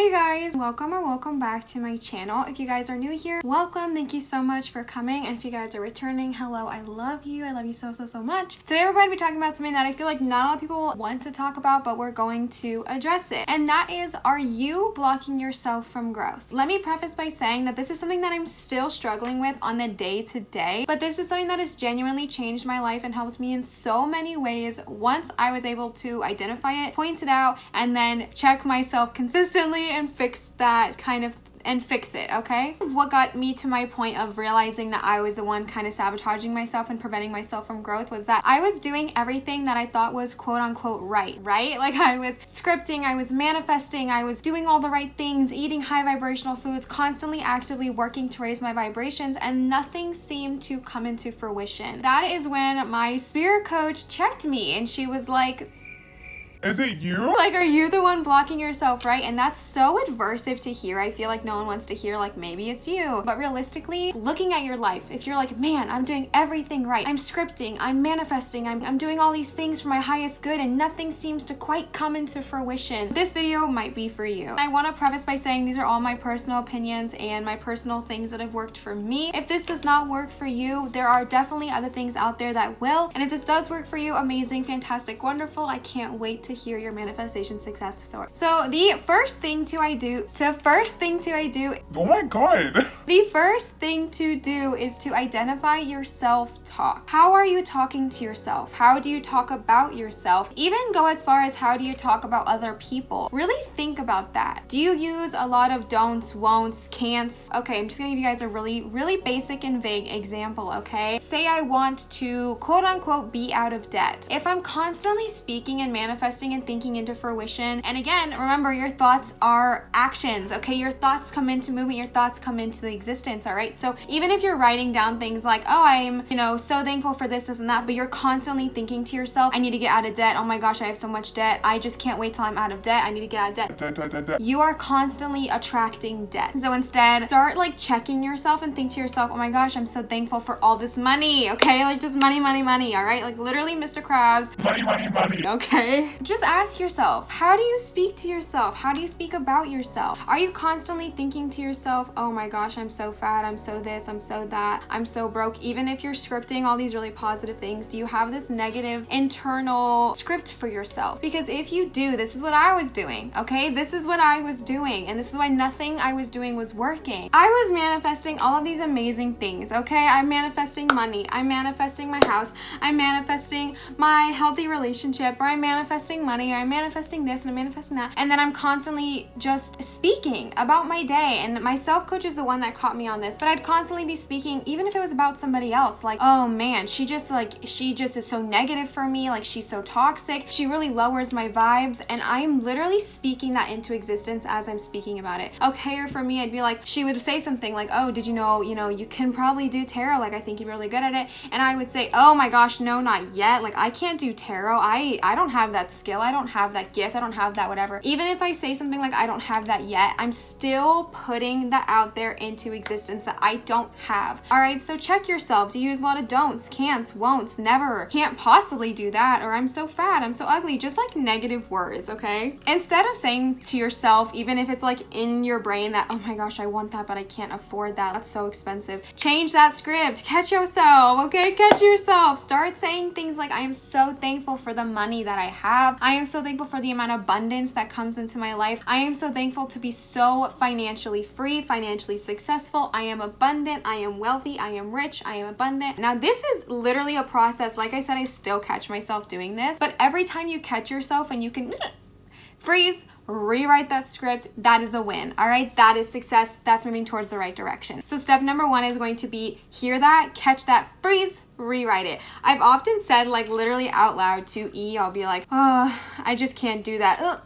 Hey guys, welcome back to my channel. If you guys are new here, welcome. Thank you so much for coming. And if you guys are returning, hello, I love you. I love you so much. Today we're going to be talking about something that I feel like not a lot of people want to talk about, but we're going to address it. And that is, are you blocking yourself from growth? Let me preface by saying that this is something that I'm still struggling with on the day to day, but this is something that has genuinely changed my life and helped me in so many ways once I was able to identify it, point it out, and then check myself consistently and fix it, okay? What got me to my point of realizing that I was the one kind of sabotaging myself and preventing myself from growth was that I was doing everything that I thought was quote unquote right? Like I was scripting, I was manifesting, I was doing all the right things, eating high vibrational foods, constantly actively working to raise my vibrations, and nothing seemed to come into fruition. That is when my spirit coach checked me and she was like, is it you? Like, are you the one blocking yourself, right? And that's so adversive to hear. I feel like no one wants to hear, like, maybe it's you. But realistically, looking at your life, if you're like, man, I'm doing everything right. I'm scripting, I'm manifesting, I'm doing all these things for my highest good, and nothing seems to quite come into fruition, this video might be for you. I want to preface by saying these are all my personal opinions and my personal things that have worked for me. If this does not work for you, there are definitely other things out there that will. And if this does work for you, amazing, fantastic, wonderful. I can't wait to hear your manifestation success story. So the first thing to do, Oh my god. the first thing to do is to identify your self-talk. How are you talking to yourself? How do you talk about yourself? Even go as far as how do you talk about other people? Really think about that. Do you use a lot of don'ts, won'ts, can'ts? Okay, I'm just gonna give you guys a really basic and vague example, okay? Say I want to quote unquote be out of debt. If I'm constantly speaking and manifesting and thinking into fruition, and again, remember, your thoughts are actions, okay? Your thoughts come into movement, your thoughts come into the existence, all right? So even if you're writing down things like, oh, I'm, so thankful for this and that, but you're constantly thinking to yourself, I need to get out of debt. Oh my gosh, I have so much debt. I just can't wait till I'm out of debt. I need to get out of debt. You are constantly attracting debt. So instead, start like checking yourself and think to yourself, oh my gosh, I'm so thankful for all this money, okay? Like just money, all right? Like literally Mr. Krabs. Money. Okay? Just ask yourself, how do you speak to yourself? How do you speak about yourself? Are you constantly thinking to yourself, oh my gosh, I'm so fat, I'm so this, I'm so that, I'm so broke? Even if you're scripting all these really positive things, do you have this negative internal script for yourself? Because if you do, this is what I was doing, okay? This is what I was doing, and this is why nothing I was doing was working. I was manifesting all of these amazing things, okay? I'm manifesting money, I'm manifesting my house, I'm manifesting my healthy relationship, or I'm manifesting money, or I'm manifesting this and I'm manifesting that, and then I'm constantly just speaking about my day. And my self coach is the one that caught me on this, but I'd constantly be speaking, even if it was about somebody else, like, oh man, she just is so negative for me, like she's so toxic, she really lowers my vibes, and I'm literally speaking that into existence as I'm speaking about it, okay? Or for me, I'd be like, she would say something like, oh, did you know you can probably do tarot, like I think you're really good at it, and I would say, oh my gosh, no, not yet, like I can't do tarot, I don't have that skill, I don't have that gift, I don't have that whatever. Even if I say something like I don't have that yet, I'm still putting that out there into existence that I don't have. All right, so check yourself. Do you use a lot of don'ts, can'ts, won'ts, never, can't possibly do that, or I'm so fat, I'm so ugly, just like negative words, okay? Instead of saying to yourself, even if it's like in your brain that, oh my gosh, I want that, but I can't afford that, that's so expensive, change that script. Catch yourself, okay? Catch yourself. Start saying things like, I am so thankful for the money that I have. I am so thankful for the amount of abundance that comes into my life. I am so thankful to be so financially free, financially successful. I am abundant, I am wealthy, I am rich, I am abundant. Now this is literally a process. Like I said, I still catch myself doing this, but every time you catch yourself and you can freeze, rewrite that script, that is a win, all right? That is success. That's moving towards the right direction. So step number one is going to be hear that, catch that, freeze, rewrite it. I've often said, like literally out loud to E, I'll be like, oh, I just can't do that. Ugh.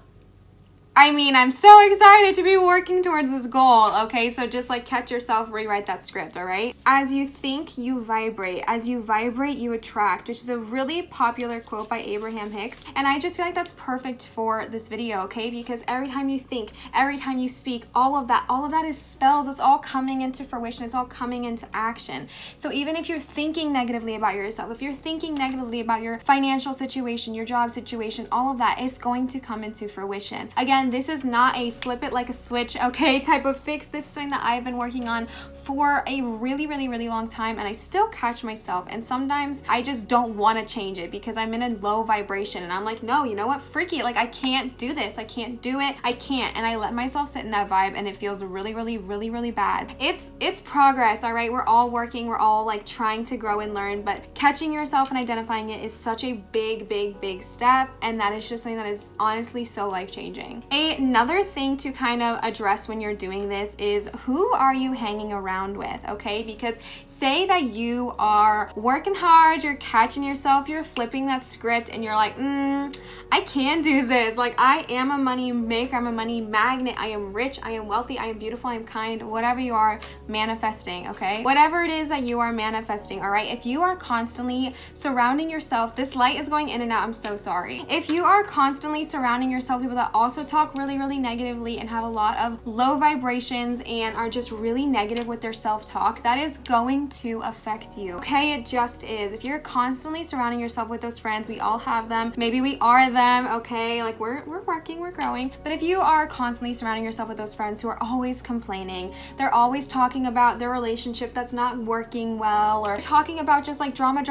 I mean, I'm so excited to be working towards this goal, okay? So just like catch yourself, rewrite that script, all right? As you think, you vibrate. As you vibrate, you attract, which is a really popular quote by Abraham Hicks. And I just feel like that's perfect for this video, okay? Because every time you think, every time you speak, all of that is spells. It's all coming into fruition. It's all coming into action. So even if you're thinking negatively about yourself, if you're thinking negatively about your financial situation, your job situation, all of that is going to come into fruition. Again, And this is not a flip it like a switch, okay, type of fix. This is something that I've been working on for a really, really, really long time, and I still catch myself. And sometimes I just don't want to change it because I'm in a low vibration and I'm like, no, you know what? Freaky. Like, I can't do this. I can't do it. I can't. And I let myself sit in that vibe, and it feels really, really, really, really bad. It's progress, all right? We're all working. We're all like trying to grow and learn, but catching yourself and identifying it is such a big, big, big step. And that is just something that is honestly so life-changing. Another thing to kind of address when you're doing this is, who are you hanging around with, okay? Because say that you are working hard, you're catching yourself, you're flipping that script, and you're like, I can do this. Like, I am a money maker, I'm a money magnet, I am rich, I am wealthy, I am beautiful, I am kind, whatever you are manifesting, okay? Whatever it is that you are manifesting, all right? If you are constantly surrounding yourself, this light is going in and out, I'm so sorry. If you are constantly surrounding yourself with people that also talk really, really negatively and have a lot of low vibrations and are just really negative with their self-talk, that is going to affect you, okay? It just is. If you're constantly surrounding yourself with those friends, we all have them, maybe we are them, okay? Like, we're working, we're growing. But if you are constantly surrounding yourself with those friends who are always complaining, they're always talking about their relationship that's not working well, or talking about just like drama,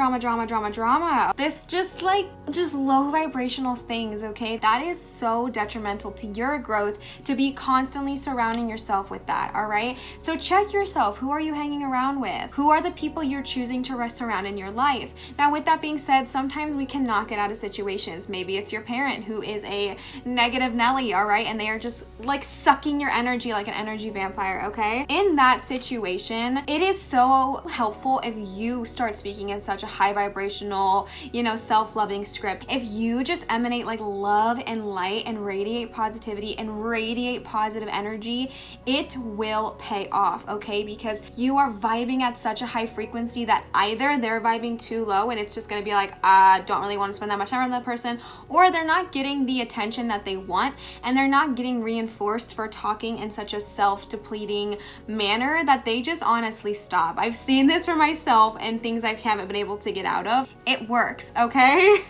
this just low vibrational things, okay? That is so detrimental to your growth to be constantly surrounding yourself with that, all right? So check yourself. Who are you hanging around with? Who are the people you're choosing to rest around in your life? Now, with that being said, sometimes we cannot get out of situations. Maybe it's your parent who is a negative Nelly, all right? And they are just like sucking your energy like an energy vampire, okay? In that situation, it is so helpful if you start speaking in such a high vibrational, self-loving script. If you just emanate like love and light and radiate positivity and radiate positive energy, it will pay off, okay? Because you are vibing at such a high frequency that either they're vibing too low and it's just gonna be like, I don't really want to spend that much time with that person, or they're not getting the attention that they want and they're not getting reinforced for talking in such a self-depleting manner that they just honestly stop. I've seen this for myself and things I haven't been able to get out of. It works, okay?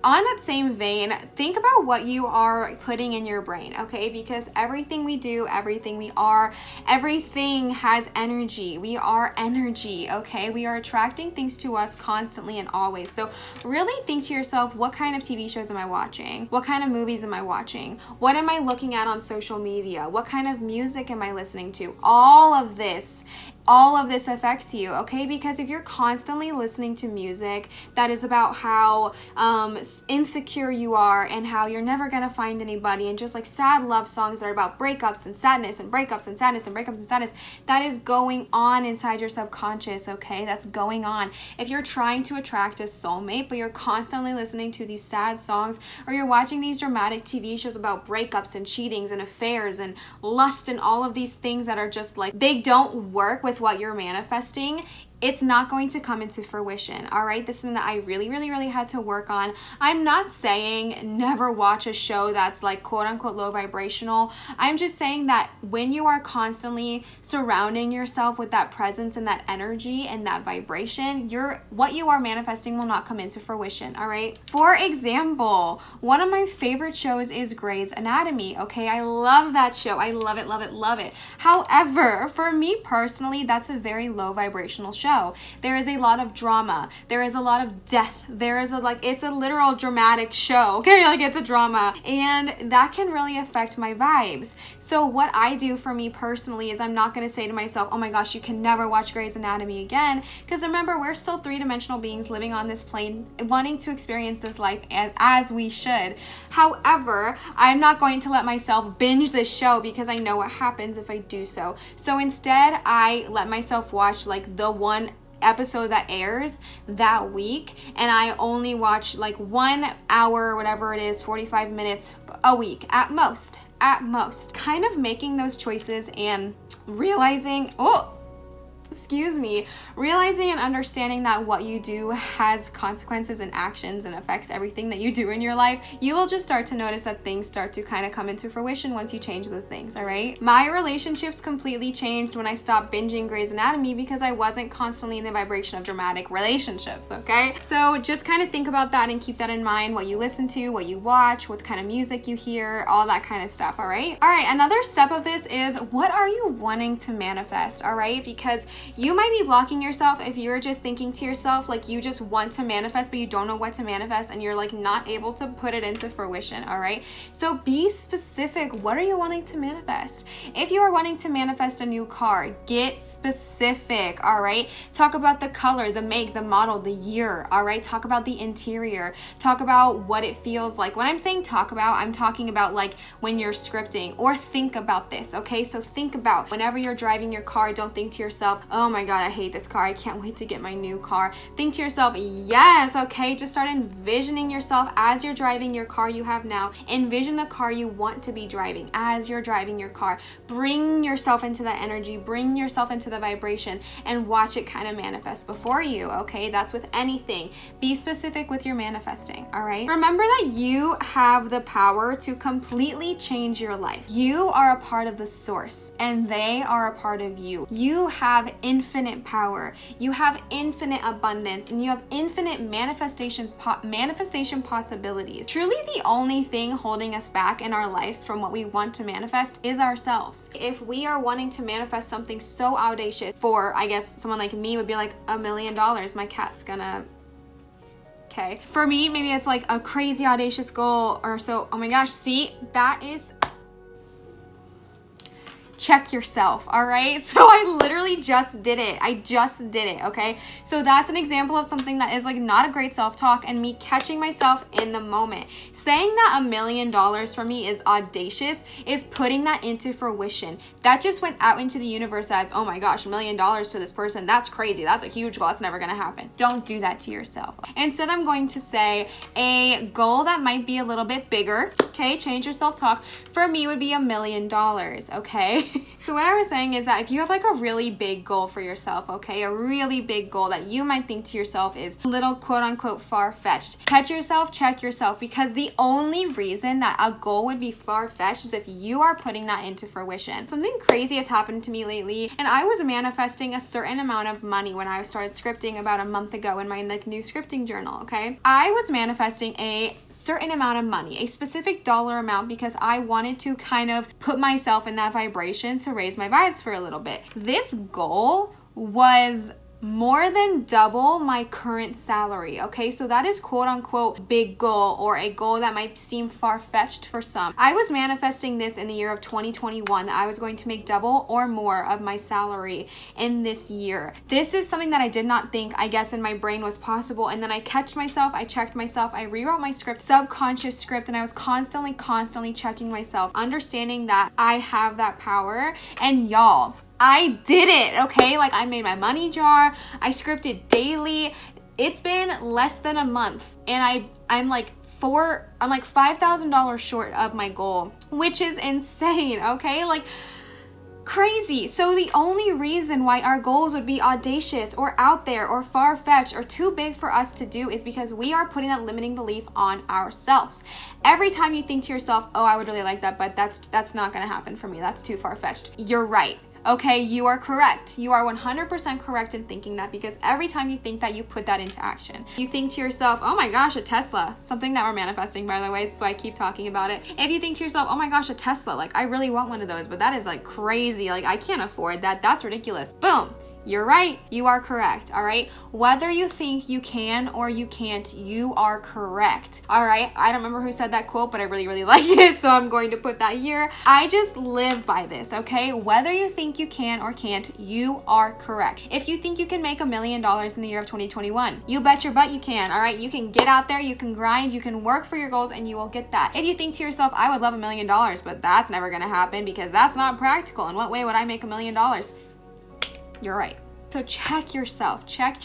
On that same vein, think about what you are putting in your brain, okay? Because everything we do, everything we are, everything has energy. We are energy, okay? We are attracting things to us constantly and always. So really think to yourself, what kind of TV shows am I watching? What kind of movies am I watching? What am I looking at on social media? What kind of music am I listening to? All of this affects you, okay? Because if you're constantly listening to music that is about how insecure you are and how you're never gonna find anybody, and just like sad love songs that are about breakups and sadness and breakups and sadness and breakups and sadness, that is going on inside your subconscious, okay? That's going on. If you're trying to attract a soulmate, but you're constantly listening to these sad songs, or you're watching these dramatic TV shows about breakups and cheatings and affairs and lust and all of these things that are just like, they don't work with what you're manifesting, it's not going to come into fruition, all right? This is something that I really, really, really had to work on. I'm not saying never watch a show that's like quote unquote low vibrational. I'm just saying that when you are constantly surrounding yourself with that presence and that energy and that vibration, what you are manifesting will not come into fruition, all right? For example, one of my favorite shows is Grey's Anatomy, okay? I love that show. I love it, love it, love it. However, for me personally, that's a very low vibrational show. There is a lot of drama. There is a lot of death. It's a literal dramatic show, okay? Like, it's a drama. And that can really affect my vibes. So what I do for me personally is I'm not going to say to myself, oh my gosh, you can never watch Grey's Anatomy again. Because remember, we're still three-dimensional beings living on this plane, wanting to experience this life as we should. However, I'm not going to let myself binge this show because I know what happens if I do so. So instead, I let myself watch like the one episode that airs that week, and I only watch like 1 hour, whatever it is, 45 minutes a week at most. Kind of making those choices and realizing, excuse me, realizing and understanding that what you do has consequences and actions and affects everything that you do in your life, you will just start to notice that things start to kind of come into fruition once you change those things, all right? My relationships completely changed when I stopped binging Grey's Anatomy because I wasn't constantly in the vibration of dramatic relationships, okay? So just kind of think about that and keep that in mind, what you listen to, what you watch, what kind of music you hear, all that kind of stuff, all right? All right, another step of this is, what are you wanting to manifest, all right? Because you might be blocking yourself if you're just thinking to yourself like you just want to manifest but you don't know what to manifest and you're like not able to put it into fruition, all right? So be specific. What are you wanting to manifest? If you are wanting to manifest a new car, get specific, all right? Talk about the color, the make, the model, the year, all right? Talk about the interior. Talk about what it feels like. When I'm saying talk about, I'm talking about like when you're scripting, or think about this, okay? So think about whenever you're driving your car, don't think to yourself, oh my God, I hate this car. I can't wait to get my new car. Think to yourself, yes, okay? Just start envisioning yourself as you're driving your car you have now. Envision the car you want to be driving as you're driving your car. Bring yourself into that energy, bring yourself into the vibration, and watch it kind of manifest before you, okay? That's with anything. Be specific with your manifesting, all right? Remember that you have the power to completely change your life. You are a part of the source, and they are a part of you. You have infinite power, you have infinite abundance, and you have infinite manifestation possibilities. Truly the only thing holding us back in our lives from what we want to manifest is ourselves. If we are wanting to manifest something so audacious, for I guess someone like me would be like $1 million, my cat's gonna, okay. For me, maybe it's like a crazy audacious goal or so. Oh my gosh, see, that is, check yourself, all right? So I literally just did it. I just did it, okay? So that's an example of something that is like not a great self-talk and me catching myself in the moment. Saying that $1 million for me is audacious is putting that into fruition. That just went out into the universe as, oh my gosh, $1 million to this person. That's crazy. That's a huge goal. That's never gonna happen. Don't do that to yourself. Instead, I'm going to say a goal that might be a little bit bigger, okay? Change your self-talk. For me would be $1 million, okay? So what I was saying is that if you have like a really big goal for yourself, okay, a really big goal that you might think to yourself is a little quote unquote far-fetched, catch yourself, check yourself, because the only reason that a goal would be far-fetched is if you are putting that into fruition. Something crazy has happened to me lately, and I was manifesting a certain amount of money when I started scripting about a month ago in my like new scripting journal, okay? I was manifesting a certain amount of money, a specific dollar amount, because I wanted to kind of put myself in that vibration to raise my vibes for a little bit. This goal was more than double my current salary, okay? So that is quote unquote big goal, or a goal that might seem far-fetched for some. I was manifesting this in the year of 2021, that I was going to make double or more of my salary in this year. This is something that I did not think, I guess, in my brain was possible, and then I catched myself, I checked myself, I rewrote my script, subconscious script, and I was constantly checking myself, understanding that I have that power. And y'all, I did it, okay? Like, I made my money jar, I scripted daily. It's been less than a month, and I'm like $5,000 short of my goal, which is insane, okay? Like, crazy. So the only reason why our goals would be audacious or out there or far-fetched or too big for us to do is because we are putting that limiting belief on ourselves. Every time you think to yourself, oh, I would really like that, but that's not gonna happen for me, that's too far-fetched, you're right. Okay, you are correct. You are 100% correct in thinking that, because every time you think that, you put that into action. You think to yourself, oh my gosh, a Tesla, something that we're manifesting, by the way, so I keep talking about it. If you think to yourself, oh my gosh, a Tesla, like I really want one of those, but that is like crazy, like I can't afford that, that's ridiculous. Boom. You're right, you are correct, all right? Whether you think you can or you can't, you are correct, all right? I don't remember who said that quote, but I really like it, so I'm going to put that here. I just live by this, okay? Whether you think you can or can't, you are correct. If you think you can make $1 million in the year of 2021, you bet your butt you can, all right? You can get out there, you can grind, you can work for your goals, and you will get that. If you think to yourself, I would love $1 million, but that's never gonna happen because that's not practical. In what way would I make $1 million? You're right. So check yourself. Check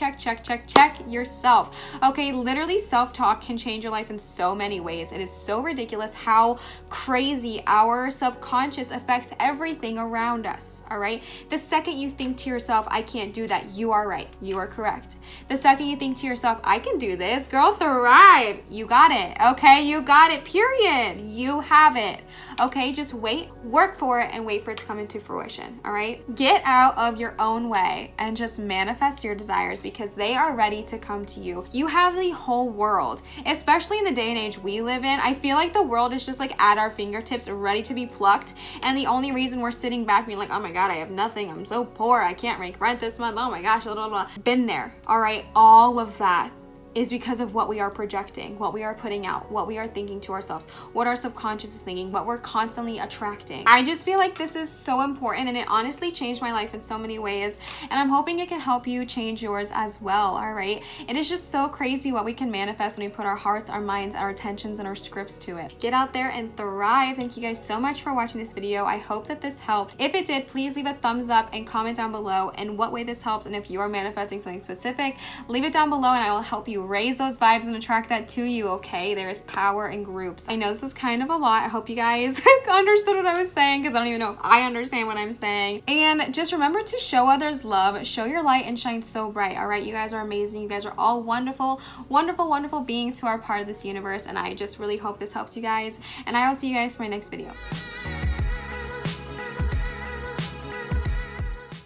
yourself. Okay, literally self-talk can change your life in so many ways. It is so ridiculous how crazy our subconscious affects everything around us, all right? The second you think to yourself, I can't do that, you are right. You are correct. The second you think to yourself, I can do this, girl, thrive. You got it, okay? You got it, period. You have it, okay? Just wait, work for it, and wait for it to come into fruition, all right? Get out of your own way and just manifest your desires because they are ready to come to you. You have the whole world, especially in the day and age we live in. I feel like the world is just like at our fingertips, ready to be plucked. And the only reason we're sitting back being like, oh my God, I have nothing. I'm so poor. I can't make rent this month. Oh my gosh, blah, blah, blah. Been there. All right. All of that is because of what we are projecting, what we are putting out, what we are thinking to ourselves, what our subconscious is thinking, what we're constantly attracting. I just feel like this is so important, and it honestly changed my life in so many ways, and I'm hoping it can help you change yours as well, all right? It is just so crazy what we can manifest when we put our hearts, our minds, our attentions, and our scripts to it. Get out there and thrive. Thank you guys so much for watching this video. I hope that this helped. If it did, please leave a thumbs up and comment down below in what way this helped, and if you are manifesting something specific, leave it down below and I will help you raise those vibes and attract that to you, okay? There is power in groups. I know this was kind of a lot. I hope you guys understood what I was saying because I don't even know if I understand what I'm saying. And just remember to show others love, show your light, and shine so bright, all right? You guys are amazing. You guys are all wonderful, wonderful, wonderful beings who are part of this universe, and I just really hope this helped you guys, and I will see you guys for my next video.